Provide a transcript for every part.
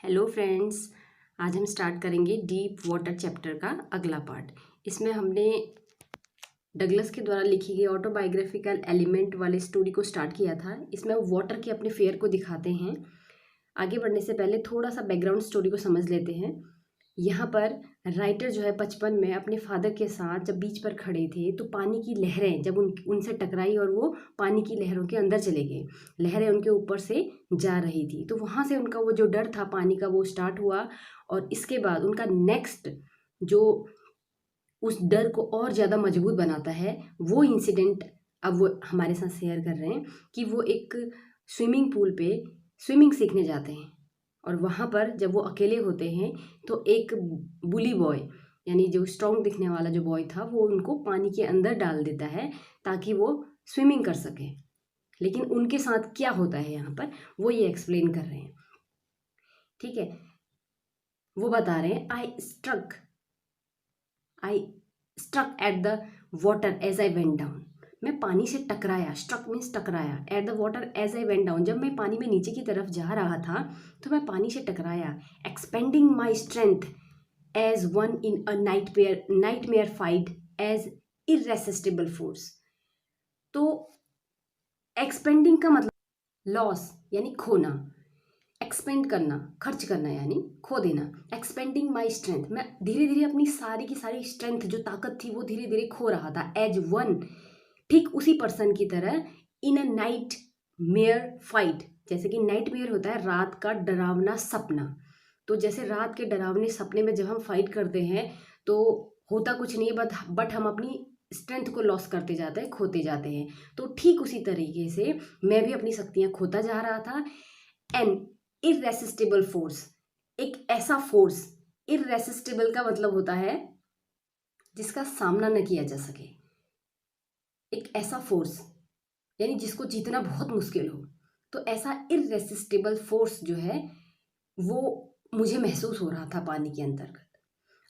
Hello friends, आज हम start करेंगे डीप वाटर चैप्टर का अगला पार्ट। इसमें हमने डगलस के द्वारा लिखी गई ऑटोबायोग्राफिकल एलिमेंट वाले स्टोरी को स्टार्ट किया था। इसमें वो वाटर के अपने फेयर को दिखाते हैं। आगे बढ़ने से पहले थोड़ा सा बैकग्राउंड स्टोरी को समझ लेते हैं। यहाँ पर राइटर जो है बचपन में अपने फादर के साथ जब बीच पर खड़े थे तो पानी की लहरें जब उनसे टकराई और वो पानी की लहरों के अंदर चले गए। लहरें उनके ऊपर से जा रही थी, तो वहाँ से उनका वो जो डर था पानी का वो स्टार्ट हुआ। और इसके बाद उनका नेक्स्ट जो उस डर को और ज़्यादा मजबूत बनाता है वो इंसिडेंट अब वो हमारे साथ शेयर कर रहे हैं कि वो एक स्विमिंग पूल पे स्विमिंग सीखने जाते हैं। और वहाँ पर जब वो अकेले होते हैं तो एक बुली बॉय यानी जो स्ट्रॉन्ग दिखने वाला जो बॉय था वो उनको पानी के अंदर डाल देता है ताकि वो स्विमिंग कर सके। लेकिन उनके साथ क्या होता है यहाँ पर वो ये एक्सप्लेन कर रहे हैं। ठीक है, वो बता रहे हैं I struck at the water edge I went down. मैं पानी से टकराया, स्ट्रक मीन्स टकराया, at the water edge I went down. जब मैं पानी में नीचे की तरफ जा रहा था तो मैं पानी से टकराया। Expending my strength as one in a nightmare fight as irresistible force. तो एक्सपेंडिंग का मतलब लॉस यानी खोना, एक्सपेंड करना खर्च करना यानी खो देना। एक्सपेंडिंग माई स्ट्रेंथ, मैं धीरे धीरे अपनी सारी की सारी स्ट्रेंथ जो ताकत थी वो धीरे धीरे खो रहा था। एज वन, ठीक उसी पर्सन की तरह, इन अ नाइट मेयर फाइट, जैसे कि नाइट मेयर होता है रात का डरावना सपना। तो जैसे रात के डरावने सपने में जब हम फाइट करते हैं तो होता कुछ नहीं बट हम अपनी स्ट्रेंथ को लॉस करते जाते हैं, खोते जाते हैं। तो ठीक उसी तरीके से मैं भी अपनी शक्तियां खोता जा रहा था। एन इरेसिस्टिबल फोर्स, एक ऐसा फोर्स, इरेसिस्टिबल का मतलब होता है जिसका सामना न किया जा सके। एक ऐसा फोर्स यानी जिसको जीतना बहुत मुश्किल हो। तो ऐसा इरेसिस्टिबल फोर्स जो है वो मुझे महसूस हो रहा था पानी के अंतर्गत।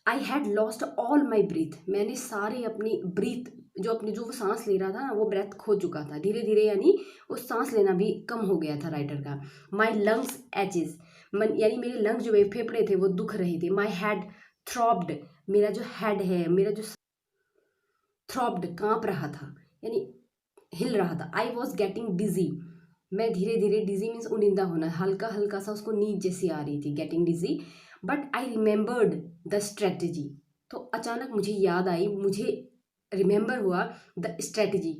I had lost all my breath, मैंने सारी अपनी ब्रीथ जो वो सांस ले रहा था ना वो ब्रेथ खो चुका था धीरे धीरे, यानी वो सांस लेना भी कम हो गया था राइटर का। माई लंग्स एचेस, यानी मेरे लंग्स जो फेफड़े थे वो दुख रहे थे। माई हैड थ्रॉब्ड, मेरा जो हेड है, मेरा जो थ्रॉब्ड कांप रहा था यानी हिल रहा था। आई वॉज गेटिंग डिजी, मैं धीरे धीरे, डिजी मीन्स उनिंदा होना, हल्का हल्का सा उसको नींद जैसी आ रही थी, getting dizzy. But I remembered the strategy, तो अचानक मुझे याद आई, मुझे रिमेंबर हुआ द स्ट्रेटजी।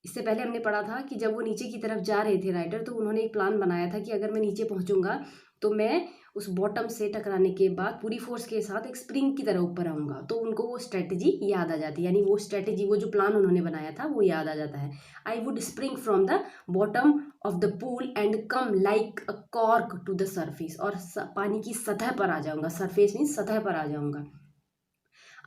इससे पहले हमने पढ़ा था कि जब वो नीचे की तरफ जा रहे थे राइटर, तो उन्होंने एक प्लान बनाया था कि अगर मैं नीचे पहुंचूंगा तो मैं उस बॉटम से टकराने के बाद पूरी फोर्स के साथ एक स्प्रिंग की तरह ऊपर आऊंगा। तो उनको वो स्ट्रेटजी याद आ जाती है, यानी वो स्ट्रेटजी, वो जो प्लान उन्होंने बनाया था वो याद आ जाता है। I would spring from the bottom of the pool and come like a cork to the surface, और पानी की सतह पर आ जाऊंगा, सरफेस मीन्स सतह पर आ जाऊंगा।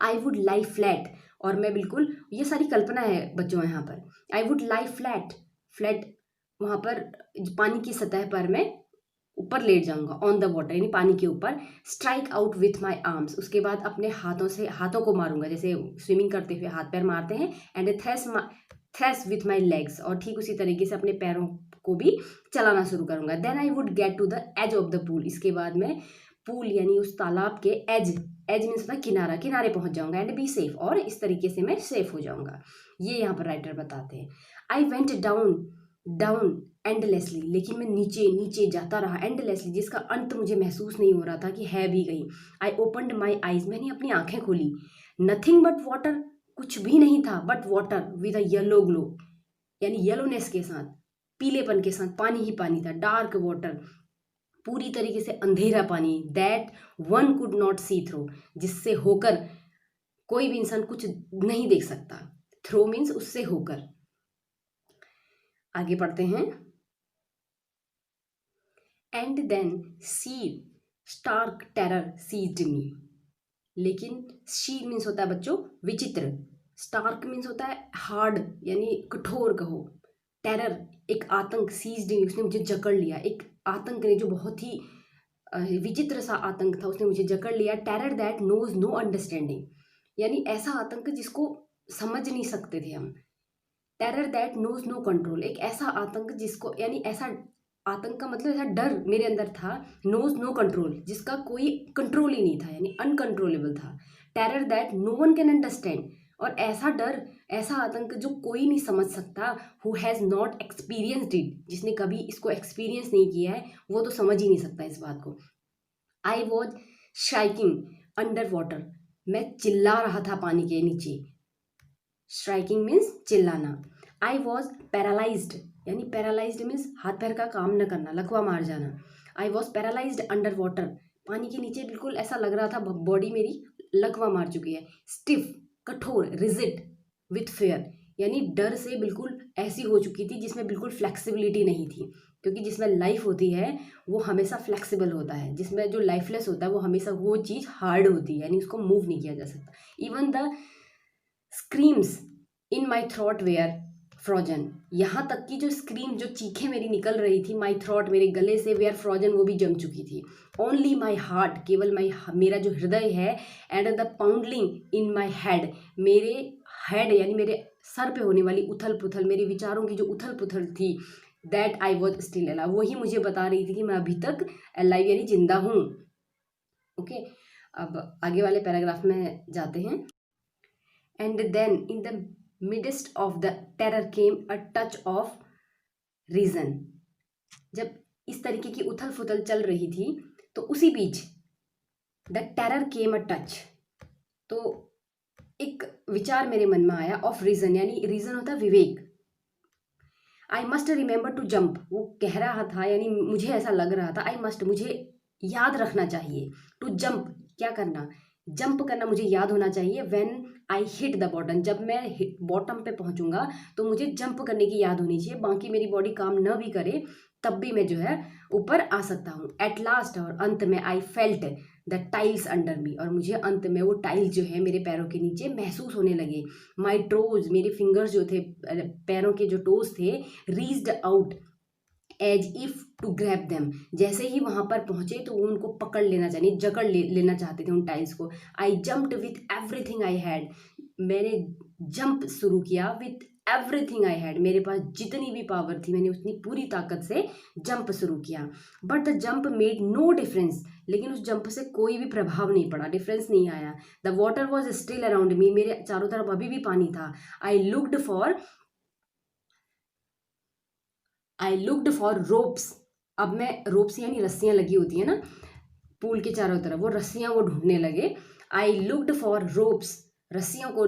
आई वुड लाई फ्लैट, और मैं बिल्कुल, ये सारी कल्पना है बच्चों यहाँ पर। I would lie flat, flat वहाँ पर पानी की सतह पर मैं ऊपर लेट जाऊंगा, ऑन द वाटर यानी पानी के ऊपर। Strike out with my arms, उसके बाद अपने हाथों से, हाथों को मारूंगा जैसे स्विमिंग करते हुए हाथ पैर मारते हैं। एंड थ्रेस विथ माई लेग्स, और ठीक उसी तरीके से अपने पैरों को भी चलाना शुरू करूंगा। Then I would get to the edge of the pool, इसके बाद मैं पूल यानी उस तालाब के एज, एज मीन्स होता है किनारा, किनारे पहुंच जाऊंगा। एंड बी सेफ, और इस तरीके से मैं सेफ हो जाऊंगा। ये यहाँ पर राइटर बताते हैं। आई वेंट डाउन डाउन एंडलेसली, लेकिन मैं नीचे नीचे जाता रहा एंडलेसली, जिसका अंत मुझे महसूस नहीं हो रहा था कि है भी कहीं। आई ओपनड माई आईज, मैंने अपनी आंखें खोली। नथिंग बट वाटर, कुछ भी नहीं था but water with a yellow glow, यानी येलोनेस के साथ, पीलेपन के साथ पानी ही पानी था। डार्क वाटर, पूरी तरीके से अंधेरा पानी। That one could not see through, जिससे होकर कोई भी इंसान कुछ नहीं देख सकता। थ्रो मीन्स उससे होकर। आगे पढ़ते हैं। And then she stark terror seized me, लेकिन शी मीन्स होता है बच्चों विचित्र, स्टार्क मीन्स होता है हार्ड यानी कठोर कहो, टेरर एक आतंक, सीज्ड मी उसने मुझे जकड़ लिया, एक आतंक ने जो बहुत ही विचित्र सा आतंक था उसने मुझे जकड़ लिया। Terror that knows no understanding, यानी ऐसा आतंक जिसको समझ नहीं सकते थे हम। Terror that knows no control, एक ऐसा आतंक जिसको, यानी ऐसा आतंक का मतलब ऐसा डर मेरे अंदर था, नोज नो कंट्रोल, जिसका कोई कंट्रोल ही नहीं था, यानी अनकंट्रोलेबल था। Terror that no one can understand, और ऐसा डर, ऐसा आतंक जो कोई नहीं समझ सकता। Who has not experienced it, जिसने कभी इसको एक्सपीरियंस नहीं किया है वो तो समझ ही नहीं सकता इस बात को। आई वॉज शाइकिंग अंडर वाटर, मैं चिल्ला रहा था पानी के नीचे। स्ट्राइकिंग मीन्स चिल्लाना। आई वॉज पैरालाइज्ड, यानी पैरालाइज्ड मीन्स हाथ पैर का काम न करना, लकवा मार जाना। I was paralysed under water, पानी के नीचे बिल्कुल ऐसा लग रहा था बॉडी मेरी लकवा मार चुकी है। स्टिफ, कठोर, रिजिड विथ फेयर, यानी डर से बिल्कुल ऐसी हो चुकी थी जिसमें बिल्कुल फ्लेक्सिबिलिटी नहीं थी, क्योंकि जिसमें लाइफ होती है वो हमेशा फ्लेक्सिबल होता है, जिसमें जो लाइफलेस होता है वो हमेशा वो चीज़ हार्ड होती है, यानी उसको मूव नहीं किया जा सकता। Even the screams in my throat were frozen, यहाँ तक कि जो स्क्रीम, जो चीखें मेरी निकल रही थी माई थ्रॉट, मेरे गले से, वेयर फ्रोजन, वो भी जम चुकी थी। ओनली माई हार्ट, केवल मेरा जो हृदय है, and the pounding in my head, मेरे हेड यानी मेरे सर पे होने वाली उथल पुथल, मेरे विचारों की जो उथल पुथल थी, that I was still alive, वही मुझे बता रही थी कि मैं अभी तक अलाइव यानी जिंदा हूँ। ओके, अब आगे वाले पैराग्राफ में जाते हैं। And then in the midst of the terror came a touch of reason, जब इस तरीके की उथल फुथल चल रही थी तो उसी बीच the terror came a touch, तो एक विचार मेरे मन में आया ऑफ रीजन, यानी रीजन होता है विवेक। I must remember to jump, वो कह रहा था यानी मुझे ऐसा लग रहा था, आई मस्ट, मुझे याद रखना चाहिए, टू जंप, क्या करना, जंप करना मुझे याद होना चाहिए। When I hit the bottom, जब मैं बॉटम पे पहुंचूंगा तो मुझे जंप करने की याद होनी चाहिए, बाकी मेरी बॉडी काम न भी करे तब भी मैं जो है ऊपर आ सकता हूँ। एट लास्ट, और अंत में, I felt the tiles under मी, और मुझे अंत में वो टाइल्स जो है मेरे पैरों के नीचे महसूस होने लगे। माई टोज, मेरे फिंगर्स जो थे, पैरों के जो टोज थे, reached out as if to grab them, जैसे ही वहां पर पहुंचे तो वो उनको पकड़ लेना चाहिए, जकड़ लेना चाहते थे उन टाइल्स को। आई jumped with everything I had, मैंने जंप शुरू किया विथ एवरीथिंग आई हैड, मेरे पास जितनी भी पावर थी मैंने उतनी पूरी ताकत से जंप शुरू किया। But the jump made no difference, लेकिन उस जंप से कोई भी प्रभाव नहीं पड़ा, डिफरेंस नहीं आया। The water was still around me, मेरे चारों तरफ अभी भी पानी था। आई लुक्ड फॉर रोप्स, अब मैं, रोप्स यानी रस्सियाँ लगी होती है ना पूल के चारों तरफ, वो रस्सियाँ वो ढूंढने लगे। आई लुक्ड फॉर रोप्स, रस्सियों को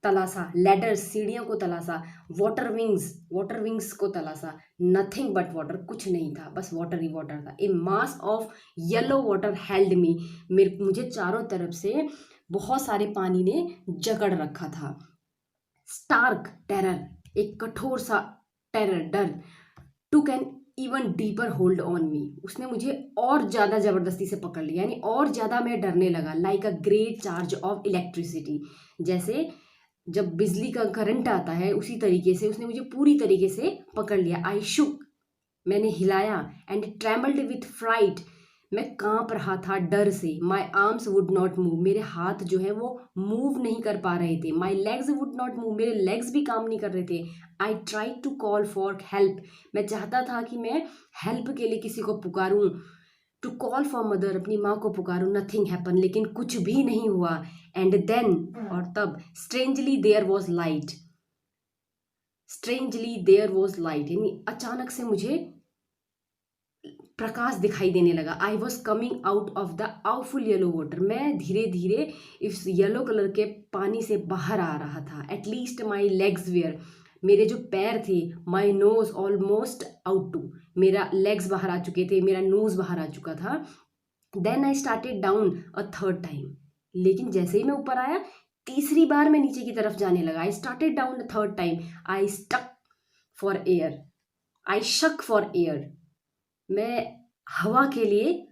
तलाशा, लैडर्स, सीढ़ियों को तलाशा, वाटर विंग्स को तलाशा, नथिंग बट वाटर, कुछ नहीं था, बस वाटर ही वाटर था। A mass of yellow water held me, मुझे चारों तरफ से बहुत सारे पानी ने जकड़ रखा था। स्टार्क टेरर, एक कठोर सा टेरर, डर, to can even deeper hold on me, उसने मुझे और ज़्यादा ज़बरदस्ती से पकड़ लिया, यानी और ज़्यादा मैं डरने लगा। Like a great charge of electricity, जैसे जब बिजली का करंट आता है उसी तरीके से उसने मुझे पूरी तरीके से पकड़ लिया। आई शुक, मैंने हिलाया, एंड ट्रेमल्ड विथ फ्राइट, मैं कांप रहा था डर से। My arms would not move, मेरे हाथ जो है वो मूव नहीं कर पा रहे थे। My legs would not move, मेरे लेग्स भी काम नहीं कर रहे थे। I try to call for help, मैं चाहता था कि मैं हेल्प के लिए किसी को पुकारूं। टू कॉल फॉर मदर, अपनी माँ को पुकारूं। नथिंग हैपन, लेकिन कुछ भी नहीं हुआ। एंड देन, और तब, strangely there was light, strangely there was light, यानी अचानक से मुझे प्रकाश दिखाई देने लगा। I was coming out of the awful yellow water, मैं धीरे धीरे इस येलो कलर के पानी से बाहर आ रहा था। एटलीस्ट माई लेग्स वेयर, मेरे जो पैर थे, my nose almost out to, मेरा लेग्स बाहर आ चुके थे, मेरा नोज बाहर आ चुका था। Then I started down a third time, लेकिन जैसे ही मैं ऊपर आया तीसरी बार मैं नीचे की तरफ जाने लगा। I started down a third time, I stuck for air, I shook for air, मैं हवा के लिए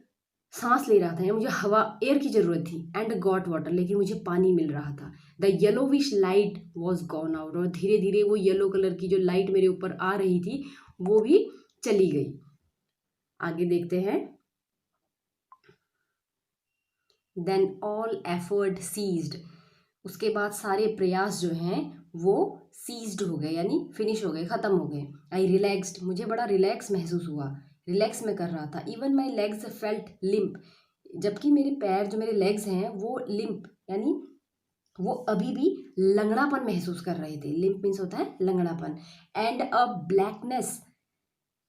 सांस ले रहा था, या मुझे हवा, एयर की जरूरत थी। एंड गॉट वाटर, लेकिन मुझे पानी मिल रहा था। The yellowish light was gone out, और धीरे धीरे वो येलो कलर की जो लाइट मेरे ऊपर आ रही थी वो भी चली गई। आगे देखते हैं। देन ऑल एफर्ट सीज्ड, उसके बाद सारे प्रयास जो हैं वो सीज्ड हो गए, यानी फिनिश हो गए, ख़त्म हो गए। आई रिलैक्स्ड, मुझे बड़ा रिलैक्स महसूस हुआ, रिलैक्स में कर रहा था। Even my legs felt limp, जबकि मेरे पैर, जो मेरे लेग्स हैं वो लिम्प, यानी वो अभी भी लंगड़ापन महसूस कर रहे थे। लिम्प मीन्स होता है लंगड़ापन। And a blackness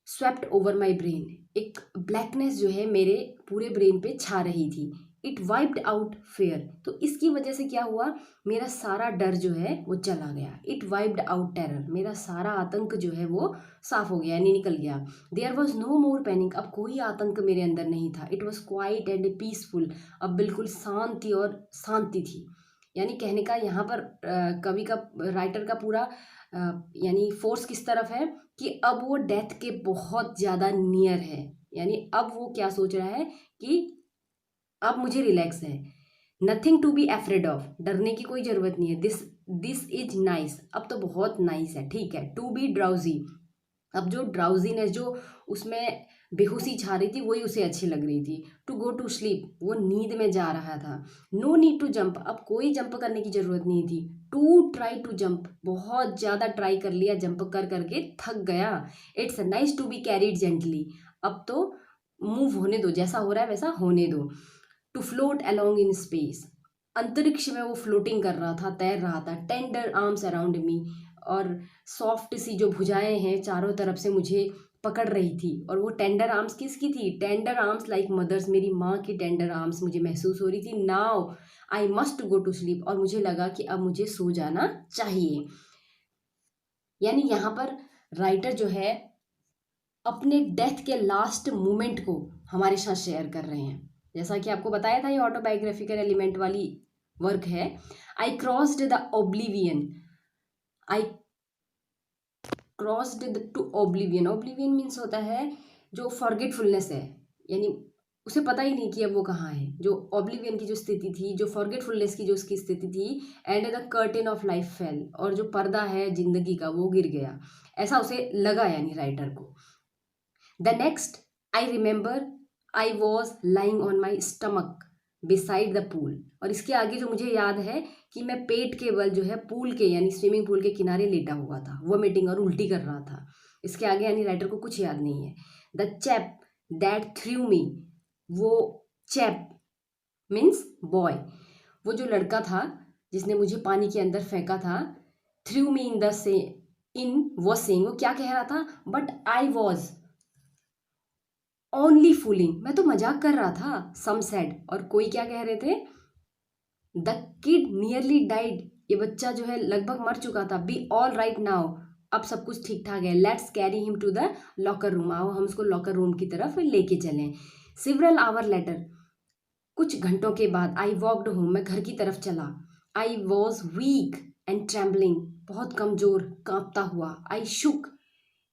swept over my brain, एक ब्लैकनेस जो है मेरे पूरे ब्रेन पे छा रही थी। इट वाइप्ड आउट फेयर, तो इसकी वजह से क्या हुआ, मेरा सारा डर जो है वो चला गया। इट वाइप्ड आउट टेरर, मेरा सारा आतंक जो है वो साफ हो गया, यानी निकल गया। There was no more panic, अब कोई आतंक मेरे अंदर नहीं था। It was quiet and peaceful, अब बिल्कुल शांति और शांति थी। यानी कहने का यहाँ पर कवि का, राइटर का पूरा यानी फोर्स किस तरफ है कि अब वो डेथ के बहुत ज़्यादा नियर है। यानी अब वो क्या सोच रहा है कि अब मुझे रिलैक्स है। Nothing to be afraid of, डरने की कोई ज़रूरत नहीं है। दिस इज नाइस, अब तो बहुत नाइस है, ठीक है। टू बी ड्राउजी, अब जो ड्राउजीनेस, जो उसमें बेहोशी छा रही थी, वही उसे अच्छी लग रही थी। टू गो टू स्लीप, वो नींद में जा रहा था। नो नीड टू जंप, अब कोई जंप करने की ज़रूरत नहीं थी। टू ट्राई टू जंप, बहुत ज़्यादा ट्राई कर लिया, जंप कर करके थक गया। It's nice to be carried gently, अब तो मूव होने दो, जैसा हो रहा है वैसा होने दो। To float along in space, अंतरिक्ष में वो फ्लोटिंग कर रहा था, तैर रहा था। टेंडर आर्म्स अराउंड मी, और सॉफ्ट सी जो भुजाएं हैं चारों तरफ से मुझे पकड़ रही थी। और वो टेंडर आर्म्स किसकी थी, टेंडर आर्म्स लाइक मदर्स, मेरी माँ की टेंडर आर्म्स मुझे महसूस हो रही थी। Now I must go to sleep, और मुझे लगा कि अब मुझे सो जाना चाहिए। यानी यहाँ पर राइटर जो है अपने डेथ के लास्ट मोमेंट को हमारे साथ शेयर कर रहे हैं। जैसा कि आपको बताया था, ये ऑटोबायोग्राफिकल एलिमेंट वाली वर्क है। I crossed the oblivion, I crossed to oblivion, oblivion means होता है जो फॉरगेटफुलनेस है, यानी उसे पता ही नहीं कि अब वो कहाँ है। जो ओब्लिवियन की जो स्थिति थी, जो फॉरगेटफुलनेस की जो उसकी स्थिति थी। And the curtain of life fail, और जो पर्दा है जिंदगी का वो गिर गया, ऐसा उसे लगा, यानी राइटर को। The next I remember I was lying on my stomach beside the pool, और इसके आगे जो मुझे याद है कि मैं पेट के बल जो है पूल के, यानी स्विमिंग पूल के किनारे लेटा हुआ था, वोमिटिंग और उल्टी कर रहा था। इसके आगे यानी राइटर को कुछ याद नहीं है। द चैप दैट थ्रू मी, वो चैप मीन्स बॉय, वो जो लड़का था जिसने मुझे पानी के अंदर फेंका था। थ्रू मी इन द से इन वॉज सेइंग, वो क्या कह रहा था, but I was only fooling, मैं तो मजाक कर रहा था। सम सेड, और कोई क्या कह रहे थे, द किड नियरली डाइड, ये बच्चा जो है लगभग मर चुका था। बी ऑल राइट नाउ, अब सब कुछ ठीक ठाक है। Let's carry him to the locker room, आओ हम उसको लॉकर रूम की तरफ लेके चलें। सिवरल आवर लेटर, कुछ घंटों के बाद। आई वॉकड होम, मैं घर की तरफ चला। I was weak and trembling, बहुत कमजोर, कांपता हुआ। आई शुक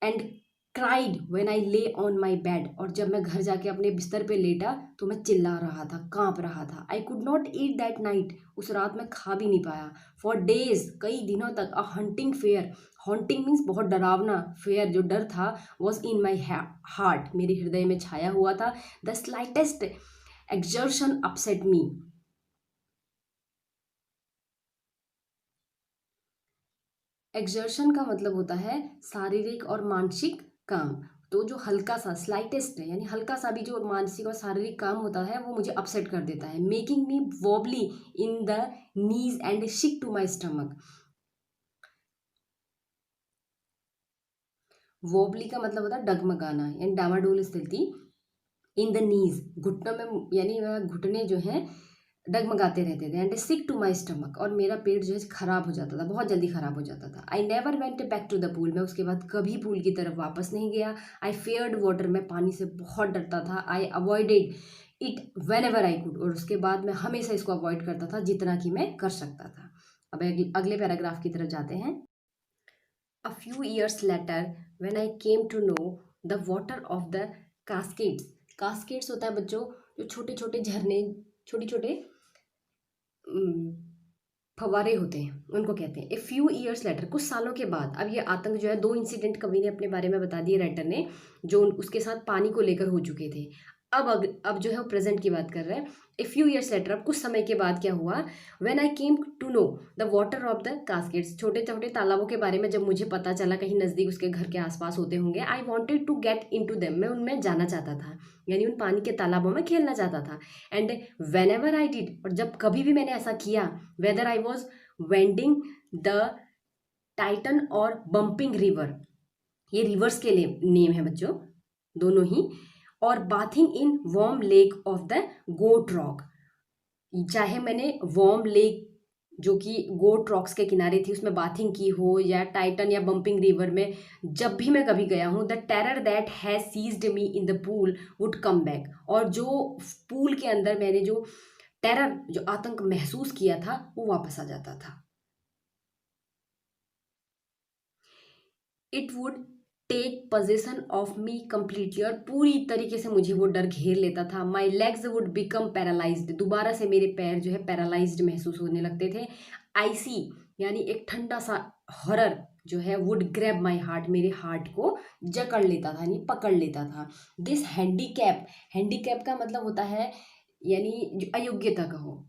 एंड क्राइड व्हेन आई ले ऑन माई बेड, और जब मैं घर जाके अपने बिस्तर पे लेटा तो मैं चिल्ला रहा था, कांप रहा था। I could not eat that night, उस रात मैं खा भी नहीं पाया। फॉर डेज, कई दिनों तक। अ हंटिंग फेयर, हॉन्टिंग मीन्स बहुत डरावना, फेयर जो डर था, वॉज इन माई हार्ट, मेरे हृदय में छाया हुआ था। The slightest exertion upset me, exertion का मतलब होता है शारीरिक और मानसिक काम। तो जो हल्का सा, स्लाइटेस्ट है, यानी हल्का सा भी जो मानसिक और शारीरिक काम होता है वो मुझे अपसेट कर देता है। Making me wobbly in the knees and sick to my stomach, wobbly का मतलब होता है डगमगाना, यानी डामाडोल स्थिति। इन द नीज, घुटनों में, यानी वह घुटने जो हैं डगमगाते रहते थे। And sick to my stomach, और मेरा पेट जो है खराब हो जाता था, बहुत जल्दी खराब हो जाता था। I never went back to the pool, मैं उसके बाद कभी पूल की तरफ वापस नहीं गया। आई फेयर्ड वाटर, मैं पानी से बहुत डरता था। I avoided it whenever I could, और उसके बाद मैं हमेशा इसको अवॉइड करता था जितना कि मैं कर सकता था। अब अगले पैराग्राफ की तरफ जाते हैं। A few years later, when I came to know the water of the cascades, cascades होता है बच्चों जो छोटे छोटे झरने, छोटे छोटे फव्वारे होते हैं, उनको कहते हैं। ए फ्यू ईयर्स लेटर, कुछ सालों के बाद। अब ये आतंक जो है, दो इंसिडेंट कवि ने अपने बारे में बता दिए राइटर ने, जो उसके साथ पानी को लेकर हो चुके थे। अब जो है वो प्रेजेंट की बात कर रहे हैं। ए फ्यू ईयर्स लेटर, अब कुछ समय के बाद क्या हुआ, when I came to know the water of the Cascades, छोटे छोटे तालाबों के बारे में जब मुझे पता चला कहीं नज़दीक उसके घर के आसपास होते होंगे, I wanted to get in to them, मैं उनमें जाना चाहता था, यानी उन पानी के तालाबों में खेलना चाहता था। And whenever I did, और जब कभी भी मैंने ऐसा किया, whether I was wending the Tieton और बम्पिंग रिवर, ये रिवर्स के नेम है बच्चों दोनों ही, और bathing in warm lake of the Goat Rock, चाहे मैंने वार्म लेक जो कि गोट रॉक्स के किनारे थी उसमें बाथिंग की हो, या टाइटन या बम्पिंग रिवर में, जब भी मैं कभी गया हूँ, the terror that has seized me in the pool would come back, और जो पूल के अंदर मैंने जो टेरर, जो आतंक महसूस किया था, वो वापस आ जाता था। It would take possession of me completely, और पूरी तरीके से मुझे वो डर घेर लेता था। माई लेग्स वुड बिकम पैरालाइज्ड, दोबारा से मेरे पैर जो है पैरालाइज्ड महसूस होने लगते थे। आईसी, यानी एक ठंडा सा हॉरर जो है, वुड ग्रैब माई हार्ट, मेरे हार्ट को जकड़ लेता था, यानी पकड़ लेता था। दिस हैंडीकैप, हैंडीकैप का मतलब होता है यानी जो अयोग्यता का हो,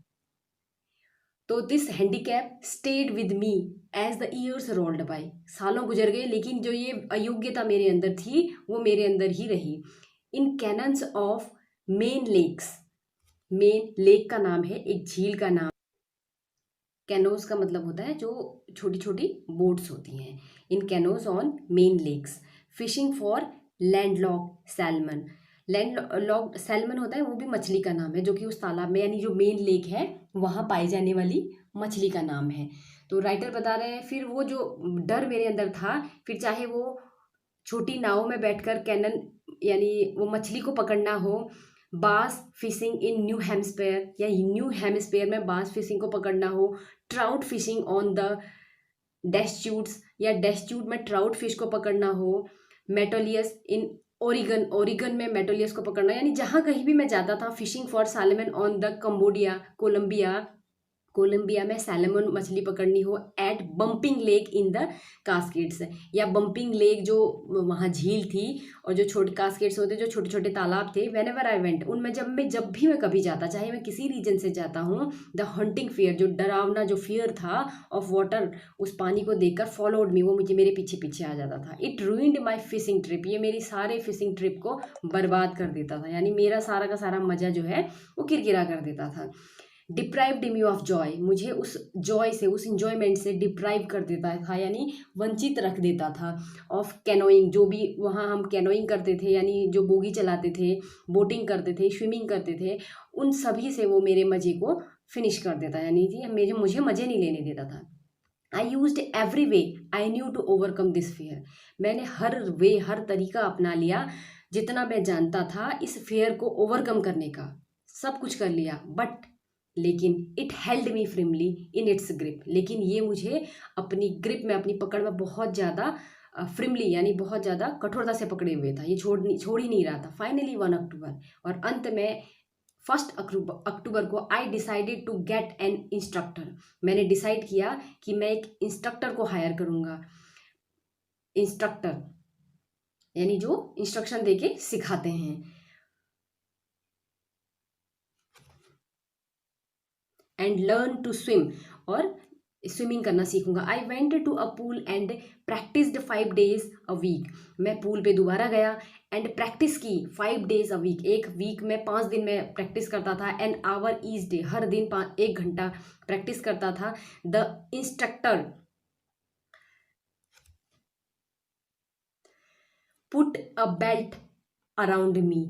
तो this handicap stayed with me as the years rolled by, सालों गुजर गए लेकिन जो ये अयोग्यता मेरे अंदर थी वो मेरे अंदर ही रही। In canoes of Maine lakes, Maine lake का नाम है एक झील का नाम, कैनोज का मतलब होता है जो छोटी छोटी बोट्स होती हैं। In canoes on Maine lakes, fishing for landlocked salmon, landlocked salmon होता है वो भी मछली का नाम है जो कि उस तालाब में, यानी जो मेन लेक है वहाँ पाई जाने वाली मछली का नाम है। तो राइटर बता रहे हैं फिर वो जो डर मेरे अंदर था, फिर चाहे वो छोटी नाव में बैठकर कैनन यानी वो मछली को पकड़ना हो, बास फिशिंग इन न्यू हेम्स्फेयर, या न्यू हेम्स्फेयर में बास फिशिंग को पकड़ना हो, trout fishing on the Deschutes, या डेस्ट्यूट में ट्राउट फिश को पकड़ना हो, मेटोलियस इन ओरिगन, ओरिगन में मेटोलियस को पकड़ना, यानी जहाँ कहीं भी मैं जाता था, fishing for salmon on the Cambodia, Columbia, Columbia में सैलमन मछली पकड़नी हो, at Bumping lake in the Cascades, या बम्पिंग लेक जो वहाँ झील थी, और जो छोटे कास्केट्स होते जो छोटे छोटे तालाब थे, वेन एवर आई वेंट, उनमें जब भी मैं कभी जाता, चाहे मैं किसी रीजन से जाता हूँ, द हंटिंग फियर, जो डरावना जो फियर था ऑफ वाटर, उस पानी को देखकर, फॉलोड मी, वो मुझे मेरे पीछे पीछे आ जाता था। It ruined my fishing trip, ये मेरी सारे फिशिंग ट्रिप को बर्बाद कर देता था, यानी मेरा सारा का सारा मज़ा जो है वो किरकिरा कर देता था। डिप्राइव्ड मी ऑफ जॉय, मुझे उस जॉय से, उस इंजॉयमेंट से डिप्राइव कर देता था, यानी वंचित रख देता था। ऑफ कैनोइंग, जो भी वहाँ हम कैनोइंग करते थे, यानी जो बोगी चलाते थे, बोटिंग करते थे, स्विमिंग करते थे, उन सभी से वो मेरे मज़े को फिनिश कर देता, यानी कि मुझे मज़े नहीं लेने देता था। I used every way I knew to overcome this fear, मैंने हर तरीका अपना लिया जितना मैं जानता था इस फियर को ओवरकम करने का, सब कुछ कर लिया, बट लेकिन it held me firmly in its grip, लेकिन ये मुझे अपनी ग्रिप में, अपनी पकड़ में बहुत ज़्यादा फ्रिमली, यानी बहुत ज़्यादा कठोरता से पकड़े हुए था, ये छोड़ ही नहीं रहा था। फाइनली 1 अक्टूबर, और अंत में 1 अक्टूबर को I decided to get an instructor, मैंने डिसाइड किया कि मैं एक इंस्ट्रक्टर को हायर करूँगा। इंस्ट्रक्टर यानी जो इंस्ट्रक्शन देके सिखाते हैं। एंड लर्न टू स्विम, और स्विमिंग करना सीखूंगा। I went to a pool and practised 5 days a week, मैं पूल पे दोबारा गया एंड प्रैक्टिस की 5 days अ वीक, एक वीक में 5 दिन में प्रैक्टिस करता था। एन आवर ईच डे, हर दिन 1 घंटा प्रैक्टिस करता था। The instructor put a belt around me,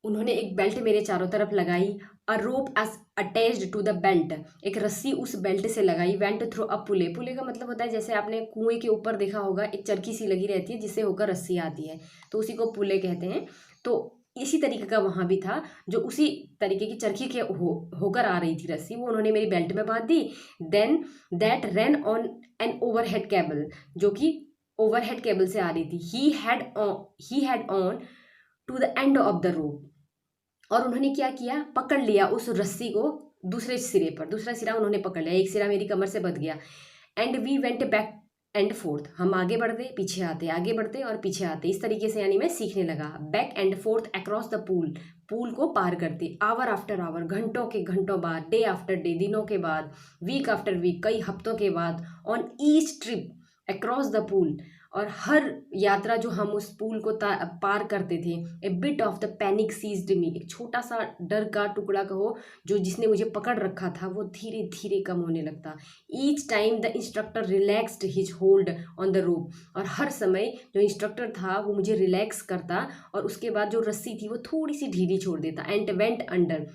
उन्होंने एक बेल्ट मेरे चारों तरफ लगाई। अ रोप as attached to the belt, एक रस्सी उस बेल्ट से लगाई। वेंट थ्रू अ पुले, पुले का मतलब होता है जैसे आपने कुएं के ऊपर देखा होगा एक चरखी सी लगी रहती है जिससे होकर रस्सी आती है, तो उसी को पुले कहते हैं। तो इसी तरीके का वहाँ भी था, जो उसी तरीके की चरखी के होकर आ रही थी रस्सी, वो उन्होंने मेरी बेल्ट में बांध दी। Then that ran on an overhead cable, जो कि ओवरहेड केबल से आ रही थी। He had on to the end of the rope, और उन्होंने क्या किया, पकड़ लिया उस रस्सी को दूसरे सिरे पर, दूसरा सिरा उन्होंने पकड़ लिया, एक सिरा मेरी कमर से बंध गया। And we went back and forth, हम आगे बढ़ते पीछे आते, आगे बढ़ते और पीछे आते, इस तरीके से यानी मैं सीखने लगा। Back and fourth across the pool, pool को पार करते, आवर आफ्टर आवर, घंटों के घंटों बाद, डे आफ्टर डे, दिनों के बाद, वीक आफ्टर वीक, कई हफ्तों के बाद, on each trip across the pool, और हर यात्रा जो हम उस पुल को पार करते थे, a bit of the panic seized me, एक छोटा सा डर का टुकड़ा कहो जो जिसने मुझे पकड़ रखा था, वो धीरे धीरे कम होने लगता। Each time the instructor relaxed his hold on the rope, और हर समय जो इंस्ट्रक्टर था वो मुझे रिलैक्स करता और उसके बाद जो रस्सी थी वो थोड़ी सी ढीली छोड़ देता। एंड वेंट अंडर,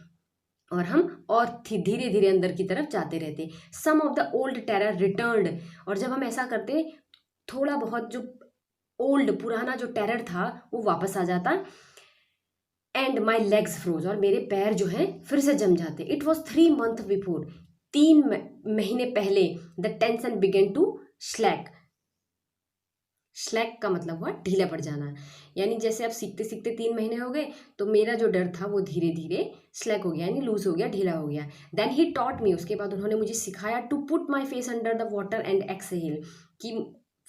और हम और धीरे धीरे अंदर की तरफ जाते रहते। Some of the old terror returned, और जब हम ऐसा करते थोड़ा बहुत जो ओल्ड पुराना जो टेरर था वो वापस आ जाता। एंड माई लेग्स फ्रोज, और मेरे पैर जो हैं फिर से जम जाते। इट वॉज 3 months बिफोर, 3 महीने पहले, the tension began to slack. Slack का मतलब हुआ ढीला पड़ जाना, यानी जैसे अब सीखते सीखते 3 महीने हो गए तो मेरा जो डर था वो धीरे धीरे स्लैक हो गया, यानी लूज हो गया, ढीला हो गया। देन ही टॉट मी, उसके बाद उन्होंने मुझे सिखाया to put my face under the water and exhale, कि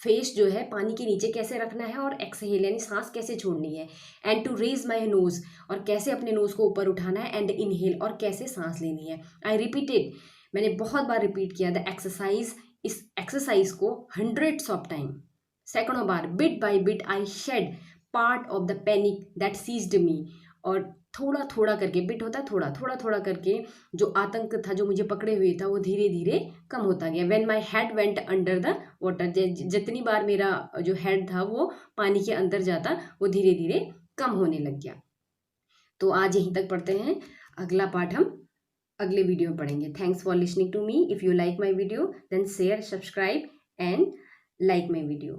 फेस जो है पानी के नीचे कैसे रखना है और एक्सहेल यानी सांस कैसे छोड़नी है। And to raise my nose, और कैसे अपने नोज को ऊपर उठाना है। एंड इनहेल, और कैसे सांस लेनी है। आई रिपीटेड, मैंने बहुत बार रिपीट किया द एक्सरसाइज, इस एक्सरसाइज को hundreds of टाइम, सैकड़ों बार। Bit by bit I shed part of the panic that seized me, और थोड़ा थोड़ा करके, बिट होता है थोड़ा, थोड़ा थोड़ा करके जो आतंक था जो मुझे पकड़े हुए था वो धीरे धीरे कम होता गया। When my head went under the water, जितनी बार मेरा जो हेड था वो पानी के अंदर जाता वो धीरे धीरे कम होने लग गया। तो आज यहीं तक पढ़ते हैं, अगला पार्ट हम अगले वीडियो में पढ़ेंगे। Thanks for listening to me. If you like my video then share, subscribe and like my video.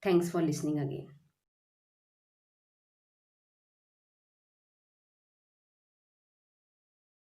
Thanks for listening again.